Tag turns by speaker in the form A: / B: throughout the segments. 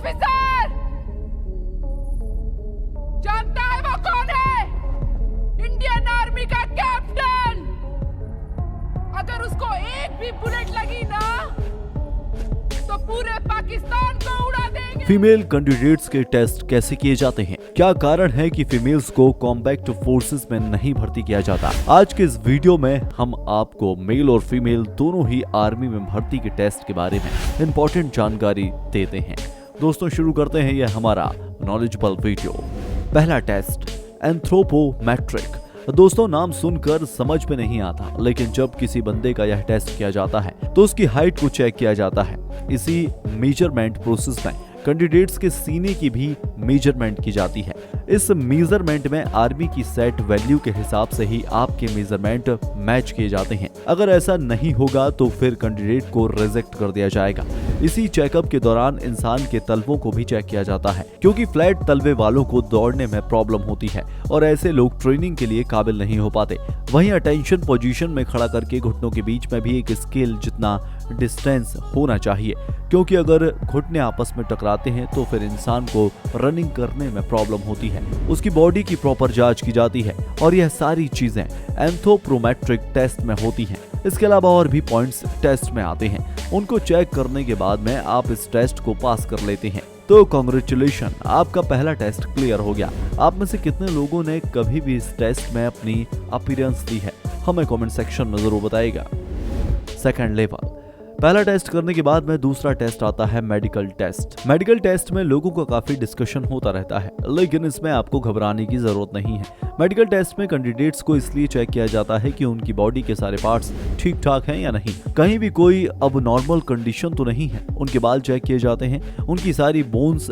A: Officer, जानता है वो कौन है? इंडियन आर्मी का कैप्टन। अगर उसको एक भी बुलेट लगी ना तो पूरे पाकिस्तान को उड़ा देंगे।
B: फीमेल कैंडिडेट्स के टेस्ट कैसे किए जाते हैं? क्या कारण है कि फीमेल्स को कॉम्बैट फोर्सेस में नहीं भर्ती किया जाता? आज के इस वीडियो में हम आपको मेल और फीमेल दोनों ही आर्मी में भर्ती के टेस्ट के बारे में इंपॉर्टेंट जानकारी देते हैं। दोस्तों शुरू करते हैं यह हमारा नॉलेजेबल वीडियो। पहला टेस्ट, एंथ्रोपोमेट्रिक। दोस्तों नाम सुनकर समझ में नहीं आता, लेकिन जब किसी बंदे का यह टेस्ट किया जाता है तो उसकी हाइट को चेक किया जाता है। इसी मेजरमेंट प्रोसेस में कैंडिडेट्स के सीने की भी मेजरमेंट की जाती है। इस मेजरमेंट में आर्मी की सेट वैल्यू के हिसाब से ही आपके मेजरमेंट मैच किए जाते हैं। अगर ऐसा नहीं होगा तो फिर कैंडिडेट को रिजेक्ट कर दिया जाएगा। इसी चेकअप के दौरान इंसान के तलवों को भी चेक किया जाता है, क्योंकि फ्लैट तलवे वालों को दौड़ने में प्रॉब्लम होती है और ऐसे लोग ट्रेनिंग के लिए काबिल नहीं हो पाते। वहीं अटेंशन पोजीशन में खड़ा करके घुटनों के बीच में भी एक स्केल जितना डिस्टेंस होना चाहिए, क्योंकि अगर घुटने आपस में टकराते हैं तो फिर इंसान को रनिंग करने में प्रॉब्लम होती है। उसकी बॉडी की प्रॉपर जांच की जाती है और यह सारी चीजें एंथ्रोपोमेट्रिक टेस्ट में होती हैं। इसके अलावा और भी पॉइंट्स टेस्ट में आते हैं। उनको चेक करने के बाद में आप इस टेस्ट को पास कर लेते हैं तो कांग्रेचुलेशन, आपका पहला टेस्ट क्लियर हो गया। आप में से कितने लोगों ने कभी भी इस टेस्ट में अपनी अपीयरेंस दी है, हमें कमेंट सेक्शन में जरूर बताइएगा। सेकंड लेवल, पहला टेस्ट करने के बाद में दूसरा टेस्ट आता है मेडिकल टेस्ट। मेडिकल टेस्ट में लोगों का काफी डिस्कशन होता रहता है, लेकिन इसमें आपको घबराने की जरूरत नहीं है। मेडिकल टेस्ट में कैंडिडेट्स को इसलिए चेक किया जाता है कि उनकी बॉडी के सारे पार्ट्स ठीक ठाक हैं या नहीं, कहीं भी कोई अब नॉर्मल कंडीशन तो नहीं है। उनके बाल चेक किए जाते हैं, उनकी सारी बोन्स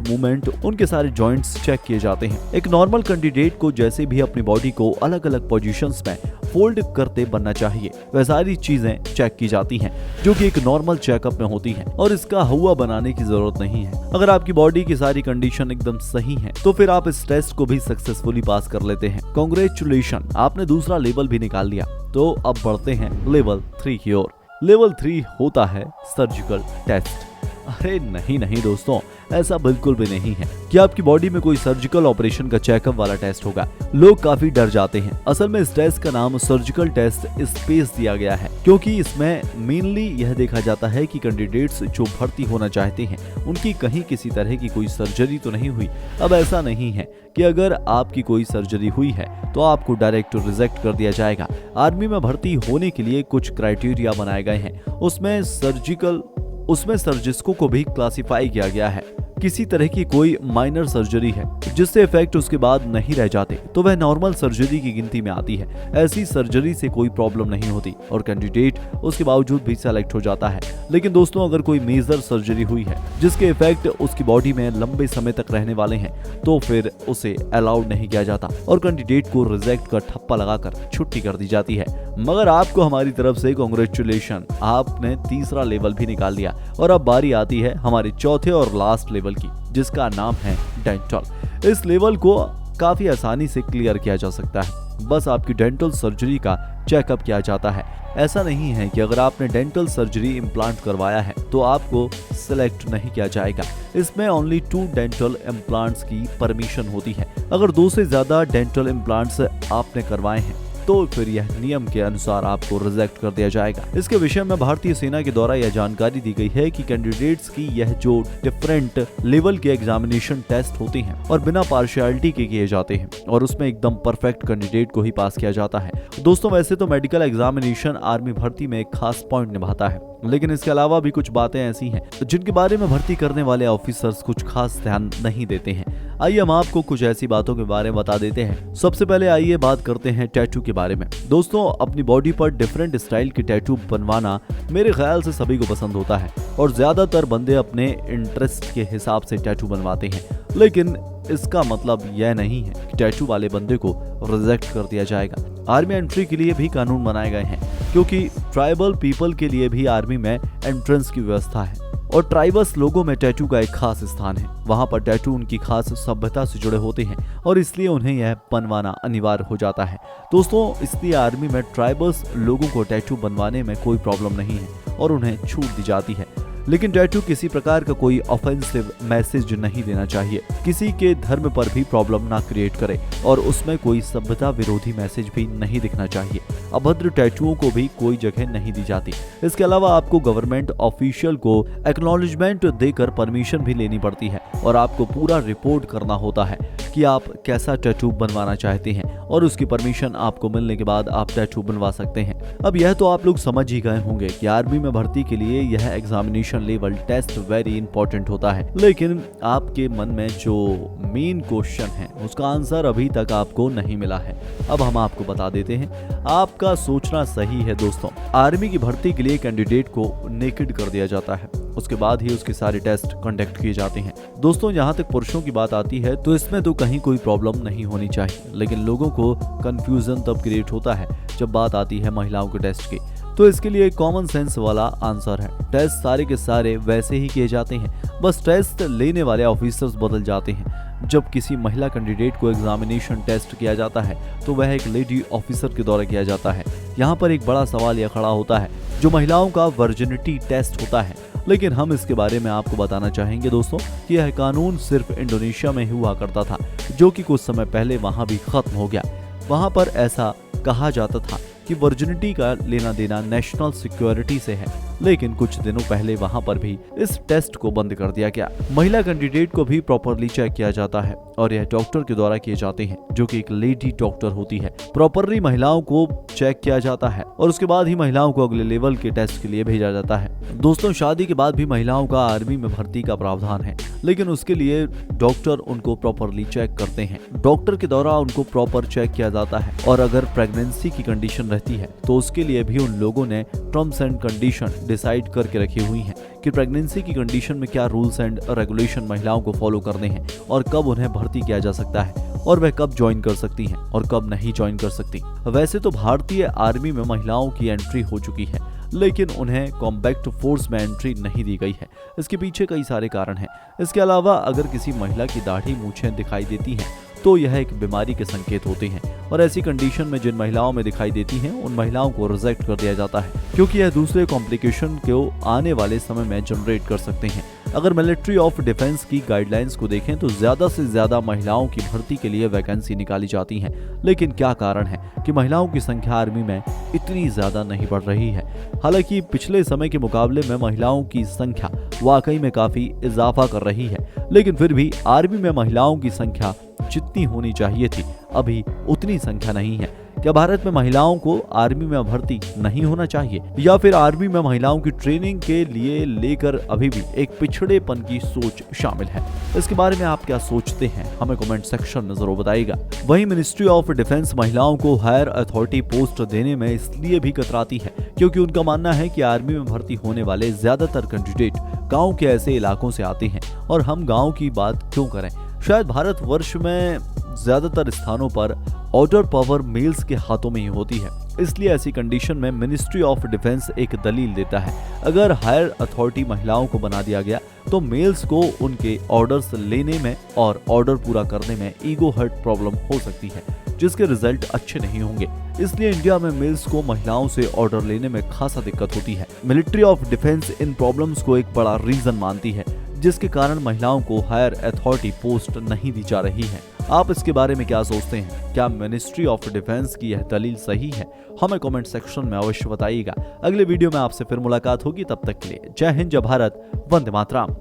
B: मूवमेंट, उनके सारे जॉइंट्स चेक किए जाते हैं। एक नॉर्मल कैंडिडेट को जैसे भी अपनी बॉडी को अलग अलग पोजीशंस में फोल्ड करते बनना चाहिए, वह सारी चीजें चेक की जाती हैं, जो कि एक नॉर्मल चेकअप में होती है और इसका हुआ बनाने की जरूरत नहीं है। अगर आपकी बॉडी की सारी कंडीशन एकदम सही है तो फिर आप इस टेस्ट को भी सक्सेसफुली पास कर लेते हैं। कांग्रेचुलेशन, आपने दूसरा लेवल भी निकाल लिया। तो अब बढ़ते हैं लेवल 3 की ओर। लेवल 3 होता है सर्जिकल टेस्ट। अरे नहीं दोस्तों, ऐसा बिल्कुल भी नहीं है कि आपकी बॉडी में कोई सर्जिकल ऑपरेशन का चेकअप वाला टेस्ट होगा। लोग काफी डर जाते हैं। असल में इस टेस्ट का नाम सर्जिकल टेस्ट स्पेस दिया गया है, क्योंकि इसमें मेनली यह देखा जाता है कि कैंडिडेट्स जो भर्ती होना चाहते हैं उनकी कहीं किसी तरह की कोई सर्जरी तो नहीं हुई। अब ऐसा नहीं है कि अगर आपकी कोई सर्जरी हुई है तो आपको डायरेक्ट रिजेक्ट कर दिया जाएगा। आर्मी में भर्ती होने के लिए कुछ क्राइटेरिया बनाए गए हैं। उसमें सर्जिस्कों को भी क्लासिफाई किया गया है। किसी तरह की कोई माइनर सर्जरी है जिससे इफेक्ट उसके बाद नहीं रह जाते तो वह नॉर्मल सर्जरी की गिनती में आती है। ऐसी सर्जरी से कोई प्रॉब्लम नहीं होती और कैंडिडेट उसके बावजूद भी सेलेक्ट हो जाता है। लेकिन दोस्तों अगर कोई मेजर सर्जरी हुई है जिसके इफेक्ट उसकी बॉडी में लंबे समय तक रहने वाले हैं तो फिर उसे अलाउड नहीं किया जाता और कैंडिडेट को रिजेक्ट का ठप्पा लगाकर छुट्टी कर दी जाती है। मगर आपको हमारी तरफ से कांग्रेचुलेशन, आपने तीसरा लेवल भी निकाल लिया और अब बारी आती है हमारे चौथे और लास्ट लेवल की, जिसका नाम है डेंटल। इस लेवल को काफी आसानी से क्लियर किया जा सकता है। बस आपकी डेंटल सर्जरी का चेकअप किया जाता है। ऐसा नहीं है कि अगर आपने डेंटल सर्जरी इम्प्लांट करवाया है तो आपको सिलेक्ट नहीं किया जाएगा। इसमें ओनली 2 डेंटल इम्प्लांट्स की परमिशन होती है। अगर 2 से ज्यादा डेंटल इम्प्लांट्स आपने करवाए हैं तो फिर यह नियम के अनुसार आपको रिजेक्ट कर दिया जाएगा। इसके विषय में भारतीय सेना के द्वारा यह जानकारी दी गई है कि कैंडिडेट्स की यह जो डिफरेंट लेवल के एग्जामिनेशन टेस्ट होते हैं और बिना पार्शियलिटी के किए जाते हैं और उसमें एकदम परफेक्ट कैंडिडेट को ही पास किया जाता है। दोस्तों वैसे तो मेडिकल एग्जामिनेशन आर्मी भर्ती में एक खास पॉइंट निभाता है, लेकिन इसके अलावा भी कुछ बातें ऐसी हैं जिनके बारे में भर्ती करने वाले ऑफिसर्स कुछ खास ध्यान नहीं देते हैं। आइए हम आपको कुछ ऐसी बातों के बारे में बता देते हैं। सबसे पहले आइए बात करते हैं टैटू के बारे में। दोस्तों अपनी बॉडी पर डिफरेंट स्टाइल के टैटू बनवाना मेरे ख्याल से सभी को पसंद होता है और ज्यादातर बंदे अपने इंटरेस्ट के हिसाब से टैटू बनवाते हैं, लेकिन इसका मतलब यह नहीं है कि टैटू वाले बंदे को रिजेक्ट कर दिया जाएगा। आर्मी एंट्री के लिए भी कानून बनाए गए हैं, क्योंकि ट्राइबल पीपल के लिए भी आर्मी में एंट्रेंस की व्यवस्था है और ट्राइबल्स लोगों में टैटू का एक खास स्थान है। वहाँ पर टैटू उनकी खास सभ्यता से जुड़े होते हैं और इसलिए उन्हें यह बनवाना अनिवार्य हो जाता है। दोस्तों इसलिए आर्मी में ट्राइबल्स लोगों को टैटू बनवाने में कोई प्रॉब्लम नहीं है और उन्हें छूट दी जाती है। लेकिन टैटू किसी प्रकार का कोई ऑफेंसिव मैसेज नहीं देना चाहिए, किसी के धर्म पर भी प्रॉब्लम ना क्रिएट करे और उसमें कोई सभ्यता विरोधी मैसेज भी नहीं दिखना चाहिए। अभद्र टैटुओं को भी कोई जगह नहीं दी जाती। इसके अलावा आपको गवर्नमेंट ऑफिशियल को एक्नॉलेजमेंट देकर परमिशन भी लेनी पड़ती है और आपको पूरा रिपोर्ट करना होता है कि आप कैसा टैटू बनवाना चाहते हैं और उसकी परमिशन आपको मिलने के बाद आप टैटू बनवा सकते हैं। अब यह तो आप लोग समझ ही गए होंगे कि आर्मी में भर्ती के लिए यह examination level test very important होता है, लेकिन आपके मन में जो मेन क्वेश्चन है उसका आंसर अभी तक आपको नहीं मिला है। अब हम आपको बता देते हैं। आपका सोचना सही है दोस्तों, आर्मी की भर्ती के लिए कैंडिडेट को नेकेड कर दिया जाता है, उसके बाद ही उसके सारे टेस्ट कंडक्ट किए जाते हैं। दोस्तों यहाँ तक पुरुषों की बात आती है तो इसमें तो कहीं कोई प्रॉब्लम नहीं होनी चाहिए, लेकिन लोगों को कंफ्यूजन तब क्रिएट होता है जब बात आती है महिलाओं के टेस्ट की। तो इसके लिए कॉमन सेंस वाला आंसर है, टेस्ट सारे के सारे वैसे ही किए जाते हैं, बस टेस्ट लेने वाले ऑफिसर्स बदल जाते हैं। जब किसी महिला कैंडिडेट को एग्जामिनेशन टेस्ट किया जाता है तो वह एक लेडी ऑफिसर के द्वारा किया जाता है। यहाँ पर एक बड़ा सवाल यह खड़ा होता है जो महिलाओं का वर्जिनिटी टेस्ट होता है, लेकिन हम इसके बारे में आपको बताना चाहेंगे दोस्तों कि यह कानून सिर्फ इंडोनेशिया में हुआ करता था, जो कि कुछ समय पहले वहां भी खत्म हो गया। वहां पर ऐसा कहा जाता था कि वर्जिनिटी का लेना देना नेशनल सिक्योरिटी से है, लेकिन कुछ दिनों पहले वहां पर भी इस टेस्ट को बंद कर दिया गया। महिला कैंडिडेट को भी प्रॉपरली चेक किया जाता है और यह डॉक्टर के द्वारा किए जाते हैं, जो कि एक लेडी डॉक्टर होती है। प्रॉपरली महिलाओं को चेक किया जाता है और उसके बाद ही महिलाओं को अगले लेवल के टेस्ट के लिए भेजा जाता है। दोस्तों शादी के बाद भी महिलाओं का आर्मी में भर्ती का प्रावधान है, लेकिन उसके लिए डॉक्टर उनको प्रॉपरली चेक करते हैं। डॉक्टर के द्वारा उनको प्रॉपर चेक किया जाता है और अगर प्रेगनेंसी की कंडीशन रहती है तो उसके लिए भी उन लोगों ने टर्म्स एंड कंडीशन डिसाइड करके रखी हुई हैं कि प्रेगनेंसी की कंडीशन में क्या रूल्स एंड रेगुलेशन महिलाओं को फॉलो करने हैं और कब उन्हें भर्ती किया जा सकता है और वह कब ज्वाइन कर सकती हैं और कब नहीं ज्वाइन कर सकती। वैसे तो भारतीय आर्मी में महिलाओं की एंट्री हो चुकी है, लेकिन उन्हें कॉम्बैट फोर्स में एंट्री नहीं दी गई है। इसके पीछे कई सारे कारण हैं। इसके अलावा अगर किसी महिला की दाढ़ी मूंछें दिखाई देती हैं तो यह एक बीमारी के संकेत होते हैं और ऐसी कंडीशन में जिन महिलाओं में दिखाई देती हैं उन महिलाओं को रिजेक्ट कर दिया जाता है, क्योंकि यह दूसरे कॉम्प्लिकेशन को आने वाले समय में जनरेट कर सकते हैं। अगर मिलिट्री ऑफ डिफेंस की गाइडलाइंस को देखें तो ज्यादा से ज्यादा महिलाओं की भर्ती के लिए वैकेंसी निकाली जाती हैं, लेकिन क्या कारण है कि महिलाओं की संख्या आर्मी में इतनी ज्यादा नहीं बढ़ रही है। हालांकि पिछले समय के मुकाबले में महिलाओं की संख्या वाकई में काफी इजाफा कर रही है, लेकिन फिर भी आर्मी में महिलाओं की संख्या जितनी होनी चाहिए थी अभी उतनी संख्या नहीं है। क्या भारत में महिलाओं को आर्मी में भर्ती नहीं होना चाहिए, या फिर आर्मी में महिलाओं की ट्रेनिंग के लिए लेकर अभी भी एक पिछड़ेपन की सोच शामिल है? इसके बारे में आप क्या सोचते हैं हमें कमेंट सेक्शन में जरूर बताइएगा। वहीं मिनिस्ट्री ऑफ डिफेंस महिलाओं को हायर अथॉरिटी पोस्ट देने में इसलिए भी कतराती है क्योंकि उनका मानना है कि आर्मी में भर्ती होने वाले ज्यादातर कैंडिडेट गाँव के ऐसे इलाकों से आते हैं और हम गाँव की बात क्यों करें। शायद भारतवर्ष में ज्यादातर स्थानों पर ऑर्डर पावर मेल्स के हाथों में ही होती है, इसलिए ऐसी कंडीशन में मिनिस्ट्री ऑफ डिफेंस एक दलील देता है। अगर हायर अथॉरिटी महिलाओं को बना दिया गया तो मेल्स को उनके ऑर्डर्स लेने में और ऑर्डर पूरा करने में ईगो हर्ट प्रॉब्लम हो सकती है, जिसके रिजल्ट अच्छे नहीं होंगे। इसलिए इंडिया में मेल्स को महिलाओं से ऑर्डर लेने में खासा दिक्कत होती है। Military of defence in problems को एक बड़ा रीजन मानती है, जिसके कारण महिलाओं को हायर अथॉरिटी पोस्ट नहीं दी जा रही है। आप इसके बारे में क्या सोचते हैं? क्या मिनिस्ट्री ऑफ डिफेंस की यह दलील सही है? हमें कमेंट सेक्शन में अवश्य बताइएगा। अगले वीडियो में आपसे फिर मुलाकात होगी, तब तक के लिए जय हिंद, जय भारत, वंदे मातरम।